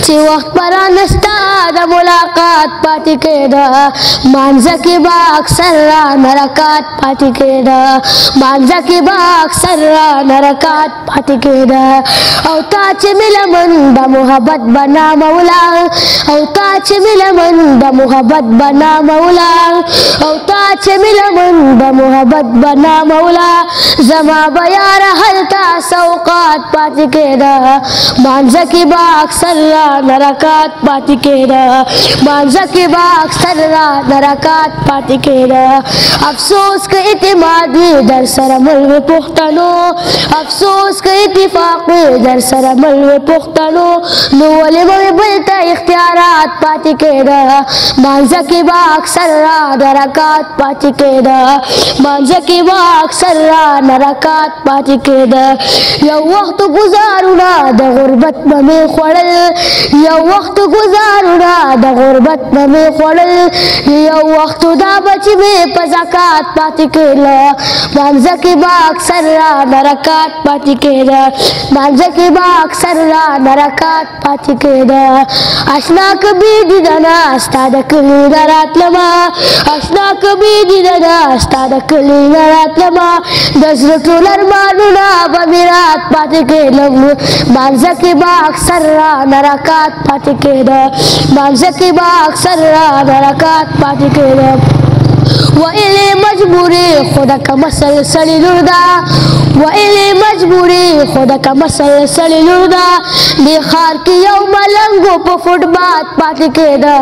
چې وخت برانستا د ملاقات پاتې کېده مانځه کې به اکثر رانه رکات پاتې کېده مانځه کې به اکثر رانه رکات پاتې کېده او تا چې مې لمن د محبت به نامولا او تا چې مې لمن د محبت به نامولا او تا چې مې لمن د محبت به نامولا زما به یاره هلته سوقات پاتې کېده مانځه کې به اکثر رانه رکات پاتې کېده مانځه کې به اکثر رانه رکات پاتې کېده افسوس که اعتماد وي در سره مل وي پښتنو افسوس که اتفاق وي در سره مل وي پښتنو نو ولې به مې بل ته اختیارات پاتې کېده مانځه کې به اکثر رانه رکات پاتې کېده مانځه کې به اکثر رانه رکات پاتې کېده یو وخت ګزارونه د غربت به مې خوړل یو وخت ګزارونه د غربت به مې خوړل یو وخت دا به چې مې په زکات پاتې کېده مانځه کې به اکثر رانه رکات پاتې کېده مانځه کې به اکثر رانه رکات پاتې کېده اشنا که بېدیده نه ستا د کلي نه راتلمه اشنا که بېدیده نه ستا د کلي نه راتلمه د زړه ټول ارمانونه به مې رات پاتې کېدم مانځه کې به اکثر رانه رکات پاتې کېده مانځه کې به اکثر رانه رکات پاتې کېده ویلې مجبوري خدا که مسل سړي لور ده ویلې مجبوري خدا که مسل سړي لور ده دې ښار کې یو ملنګو په فوټبات پاتې کېده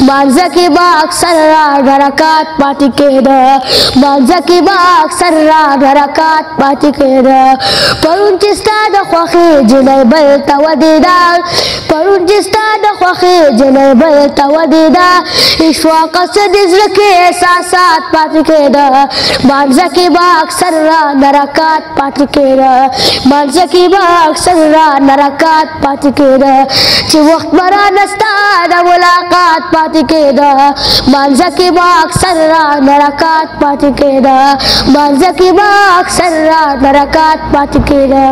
مانځه کې به اکثر رانه رکات پاتې کېده مانځه کې به اکثر رانه رکات پاتې کېده پرون چې ستا د خوښې جنۍ بل ته ودېده پرون چې ستا د خوښې جنۍ بل ته ودېده اشواقه څه د زړه کې احساسات پاتې کېده مانځه کې به اکثر رانه رکات پاتې کېده مانځه کې به اکثر رانه رکات پاتې کېده چې وخت به رانه ستا د ملاقات پاتې کېده مانځه کې به اکثر رانه رکات پاتې کېده مانځه کې به اکثر رانه رکات پاتې کېده